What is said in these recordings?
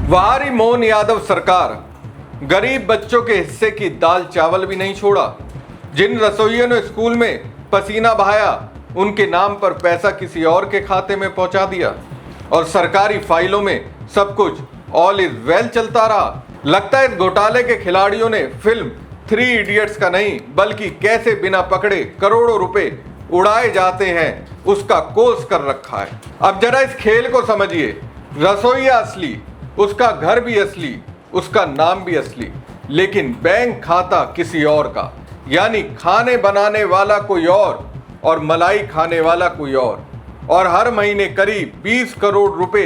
वहारी मोहन यादव सरकार गरीब बच्चों के हिस्से की दाल चावल भी नहीं छोड़ा। जिन रसोइयों ने स्कूल में पसीना बहाया उनके नाम पर पैसा किसी और के खाते में पहुंचा दिया और सरकारी फाइलों में सब कुछ ऑल इज वेल चलता रहा। लगता है इस घोटाले के खिलाड़ियों ने फिल्म 3 इडियट्स का नहीं बल्कि कैसे बिना पकड़े करोड़ों रुपए उड़ाए जाते हैं उसका कोर्स कर रखा है। अब जरा इस खेल को समझिए। रसोइया असली, उसका घर भी असली, उसका नाम भी असली, लेकिन बैंक खाता किसी और का, यानी खाने बनाने वाला कोई और मलाई खाने वाला कोई और हर महीने करीब 20 करोड़ रुपए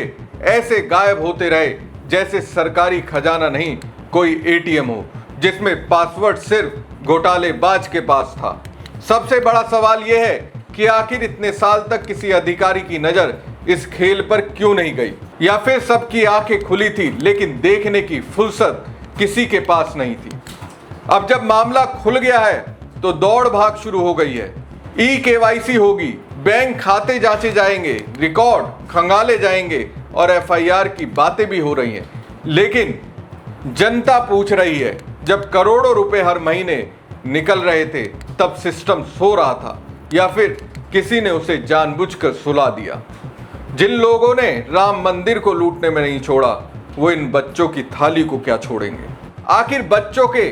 ऐसे गायब होते रहे जैसे सरकारी खजाना नहीं कोई एटीएम हो जिसमें पासवर्ड सिर्फ घोटालेबाज के पास था। सबसे बड़ा सवाल यह है कि आखिर इतने साल तक किसी अधिकारी की नजर इस खेल पर क्यों नहीं गई, या फिर सबकी आंखें खुली थी लेकिन देखने की फुर्सत किसी के पास नहीं थी। अब जब मामला खुल गया है तो दौड़ भाग शुरू हो गई है। KYC होगी, बैंक खाते जांचे जाएंगे, रिकॉर्ड खंगाले जाएंगे और FIR की बातें भी हो रही हैं। लेकिन जनता पूछ रही है, जब करोड़ों रुपए हर महीने निकल रहे थे तब सिस्टम सो रहा था या फिर किसी ने उसे जानबूझकर सुला दिया? जिन लोगों ने राम मंदिर को लूटने में नहीं छोड़ा वो इन बच्चों की थाली को क्या छोड़ेंगे? आखिर बच्चों के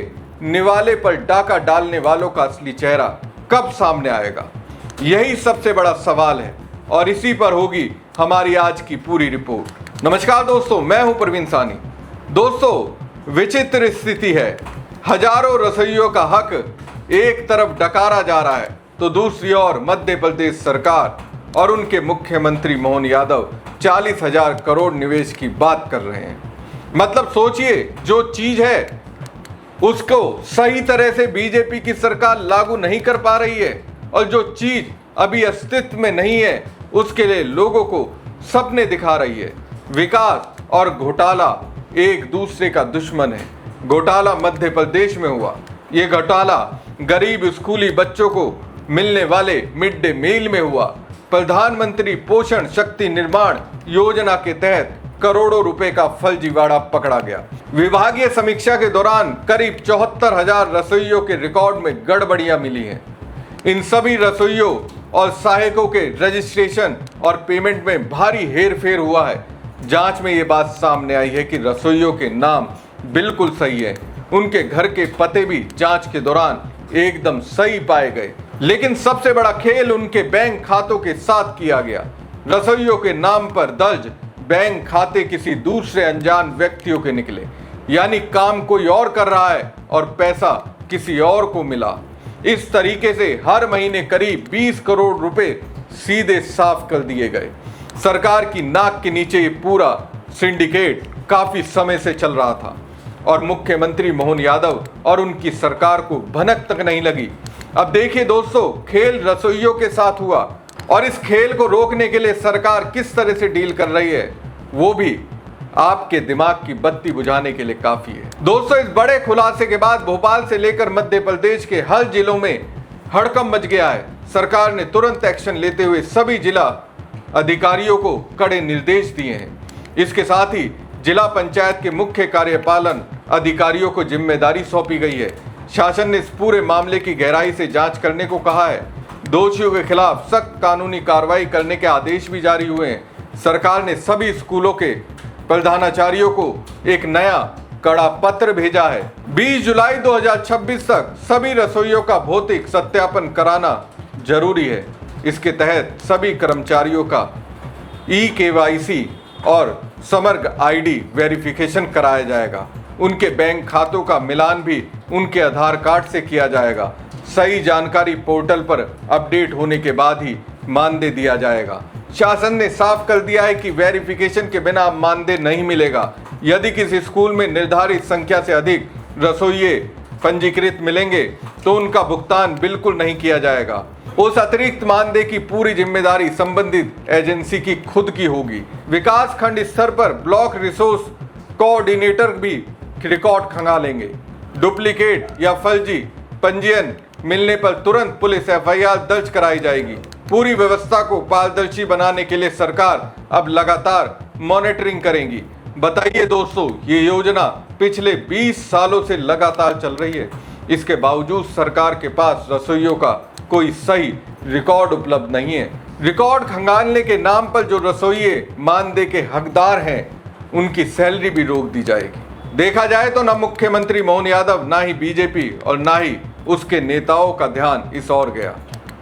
निवाले पर डाका डालने वालों का असली चेहरा कब सामने आएगा? यही सबसे बड़ा सवाल है और इसी पर होगी हमारी आज की पूरी रिपोर्ट। नमस्कार दोस्तों, मैं हूं प्रवीण सानी। दोस्तों, विचित्र स्थिति है। हजारों रसोइयों का हक एक तरफ डकारा जा रहा है तो दूसरी ओर मध्य प्रदेश सरकार और उनके मुख्यमंत्री मोहन यादव 40,000 करोड़ निवेश की बात कर रहे हैं। मतलब सोचिए, जो चीज है उसको सही तरह से बीजेपी की सरकार लागू नहीं कर पा रही है और जो चीज अभी अस्तित्व में नहीं है उसके लिए लोगों को सपने दिखा रही है। विकास और घोटाला एक दूसरे का दुश्मन है। घोटाला मध्य प्रदेश में हुआ। ये घोटाला गरीब स्कूली बच्चों को मिलने वाले मिड डे मील में हुआ। प्रधानमंत्री पोषण शक्ति निर्माण योजना के तहत करोड़ों रुपए का फर्जीवाड़ा पकड़ा गया। विभागीय समीक्षा के दौरान करीब 74,000 रसोइयों के रिकॉर्ड में गड़बड़ियां मिली हैं। इन सभी रसोइयों और सहायकों के रजिस्ट्रेशन और पेमेंट में भारी हेरफेर हुआ है। जांच में ये बात सामने आई है कि रसोइयों के नाम बिल्कुल सही है, उनके घर के पते भी जांच के दौरान एकदम सही पाए गए। लेकिन सबसे बड़ा खेल उनके बैंक खातों के साथ किया गया। रसोइयों के नाम पर दर्ज बैंक खाते किसी दूसरे अनजान व्यक्तियों के निकले, यानी काम कोई और कर रहा है और पैसा किसी और को मिला। इस तरीके से हर महीने करीब 20 करोड़ रुपए सीधे साफ कर दिए गए। सरकार की नाक के नीचे ये पूरा सिंडिकेट काफी समय से चल रहा था और मुख्यमंत्री मोहन यादव और उनकी सरकार को भनक तक नहीं लगी। अब देखिए दोस्तों, खेल रसोइयों के साथ हुआ और इस खेल को रोकने के लिए सरकार किस तरह से डील कर रही है वो भी आपके दिमाग की बत्ती बुझाने के लिए काफी है। दोस्तों, इस बड़े खुलासे के बाद भोपाल से लेकर मध्य प्रदेश के हर जिलों में हड़कंप मच गया है। सरकार ने तुरंत एक्शन लेते हुए सभी जिला अधिकारियों को कड़े निर्देश दिए हैं। इसके साथ ही जिला पंचायत के मुख्य कार्यपालन अधिकारियों को जिम्मेदारी सौंपी गई है। शासन ने इस पूरे मामले की गहराई से जांच करने को कहा है। दोषियों के खिलाफ सख्त कानूनी कार्रवाई करने के आदेश भी जारी हुए हैं। सरकार ने सभी स्कूलों के प्रधानाचार्यों को एक नया कड़ा पत्र भेजा है। 20 जुलाई 2026 तक सभी रसोइयों का भौतिक सत्यापन कराना जरूरी है। इसके तहत सभी कर्मचारियों का KYC और समग्र ID वेरिफिकेशन कराया जाएगा। उनके बैंक खातों का मिलान भी उनके आधार कार्ड से किया जाएगा। सही जानकारी पोर्टल पर अपडेट होने के बाद ही मानदेय दिया जाएगा। शासन ने साफ कर दिया है कि वेरिफिकेशन के बिना मानदेय नहीं मिलेगा। यदि किसी स्कूल में निर्धारित संख्या से अधिक रसोइये पंजीकृत मिलेंगे तो उनका भुगतान बिल्कुल नहीं किया जाएगा। उस अतिरिक्त मानदेय की पूरी जिम्मेदारी संबंधित एजेंसी की खुद की होगी। विकास खंड स्तर पर ब्लॉक रिसोर्स कोऑर्डिनेटर भी रिकॉर्ड खंगालेंगे। डुप्लीकेट या फर्जी पंजीयन मिलने पर तुरंत पुलिस FIR दर्ज कराई जाएगी। पूरी व्यवस्था को पारदर्शी बनाने के लिए सरकार अब लगातार मॉनिटरिंग करेगी। बताइए दोस्तों, ये योजना पिछले 20 सालों से लगातार चल रही है। इसके बावजूद सरकार के पास रसोइयों का कोई सही रिकॉर्ड उपलब्ध नहीं है। रिकॉर्ड खंगालने के नाम पर जो रसोइये मानदेय के हकदार हैं, उनकी सैलरी भी रोक दी जाएगी। देखा जाए तो न मुख्यमंत्री मोहन यादव, ना ही बीजेपी और ना ही उसके नेताओं का ध्यान इस ओर गया।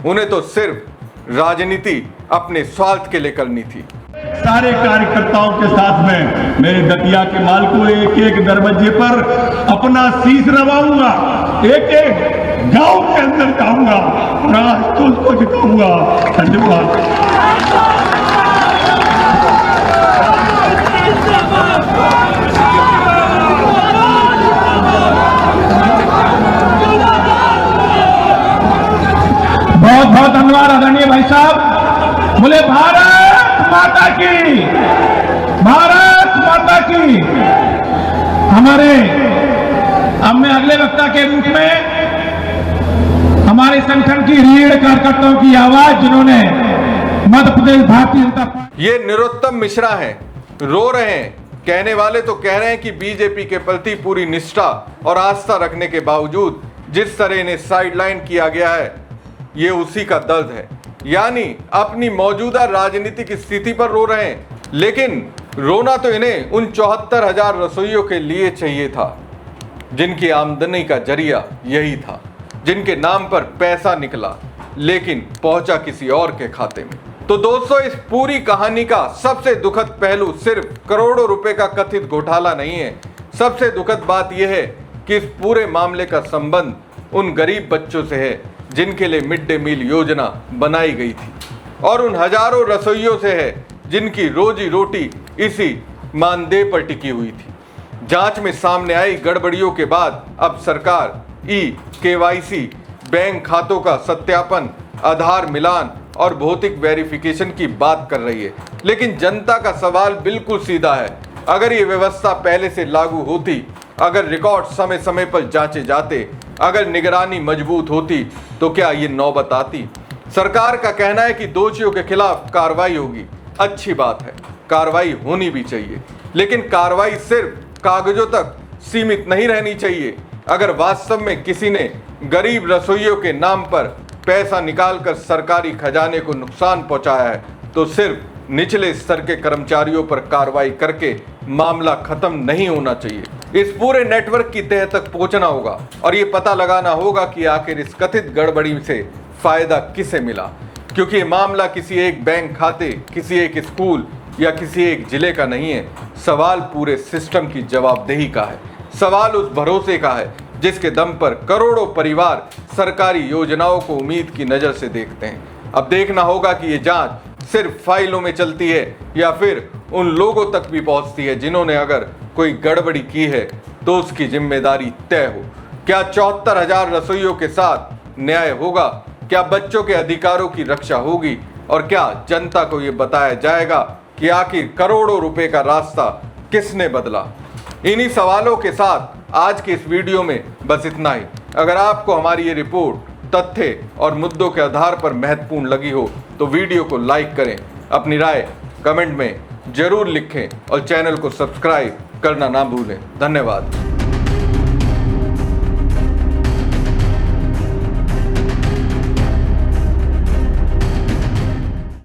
उन्हें तो सिर्फ राजनीति अपने स्वार्थ के लिए करनी थी। सारे कार्यकर्ताओं के साथ में मेरे दतिया के माल को एक एक दरवाजे पर अपना शीश नवाऊंगा, एक एक गांव के अंदर जाऊंगा और आज तो उसको जिताऊंगा। धन्यवाद। बहुत बहुत धन्यवाद आदरणीय भाई साहब। बोले भारत माता की, भारत माता की। अब मैं अगले वक्ता के रूप में हमारे संगठन की रीढ़ कार्यकर्ताओं की आवाज, जिन्होंने मध्य प्रदेश भारतीय जनता पार्टी। ये नरोत्तम मिश्रा हैं, रो रहे हैं। कहने वाले तो कह रहे हैं कि बीजेपी के प्रति पूरी निष्ठा और आस्था रखने के बावजूद जिस तरह इन्हें साइडलाइन किया गया है, ये उसी का दर्द है। यानी अपनी मौजूदा राजनीतिक स्थिति पर रो रहे हैं, लेकिन रोना तो इन्हें उन 74,000 रसोइयों के लिए चाहिए था जिनकी आमदनी का जरिया यही था, जिनके नाम पर पैसा निकला लेकिन पहुंचा किसी और के खाते में। तो दोस्तों, इस पूरी कहानी का सबसे दुखद पहलू सिर्फ करोड़ों रुपए का कथित घोटाला नहीं है। सबसे दुखद बात यह है कि इस पूरे मामले का संबंध उन गरीब बच्चों से है जिनके लिए मिड डे मील योजना बनाई गई थी, और उन हजारों रसोइयों से है जिनकी रोजी रोटी इसी मानदेय पर टिकी हुई थी। जांच में सामने आई गड़बड़ियों के बाद अब सरकार KYC, बैंक खातों का सत्यापन, आधार मिलान और भौतिक वेरिफिकेशन की बात कर रही है। लेकिन जनता का सवाल बिल्कुल सीधा है, अगर ये व्यवस्था पहले से लागू होती, अगर रिकॉर्ड समय समय पर जांचे जाते, अगर निगरानी मजबूत होती, तो क्या ये नौबत आती? सरकार का कहना है कि दोषियों के खिलाफ कार्रवाई होगी। अच्छी बात है, कार्रवाई होनी भी चाहिए, लेकिन कार्रवाई सिर्फ कागजों तक सीमित नहीं रहनी चाहिए। अगर वास्तव में किसी ने गरीब रसोइयों के नाम पर पैसा निकालकर सरकारी खजाने को नुकसान पहुंचाया है, तो सिर्फ निचले स्तर के कर्मचारियों पर कार्रवाई करके मामला खत्म नहीं होना चाहिए। इस पूरे नेटवर्क की तह तक पहुंचना होगा और ये पता लगाना होगा कि आखिर इस कथित गड़बड़ी से फायदा किसे मिला, क्योंकि ये मामला किसी एक बैंक खाते, किसी एक स्कूल या किसी एक जिले का नहीं है। सवाल पूरे सिस्टम की जवाबदेही का है। सवाल उस भरोसे का है जिसके दम पर करोड़ों परिवार सरकारी योजनाओं को उम्मीद की नजर से देखते हैं। अब देखना होगा कि ये जांच सिर्फ फाइलों में चलती है या फिर उन लोगों तक भी पहुंचती है जिन्होंने अगर कोई गड़बड़ी की है तो उसकी जिम्मेदारी तय हो। क्या 74,000 रसोइयों के साथ न्याय होगा? क्या बच्चों के अधिकारों की रक्षा होगी? और क्या जनता को ये बताया जाएगा कि आखिर करोड़ों रुपए का रास्ता किसने बदला? इन्हीं सवालों के साथ आज के इस वीडियो में बस इतना ही। अगर आपको हमारी ये रिपोर्ट तथ्य और मुद्दों के आधार पर महत्वपूर्ण लगी हो तो वीडियो को लाइक करें, अपनी राय कमेंट में जरूर लिखें और चैनल को सब्सक्राइब करना ना भूलें। धन्यवाद।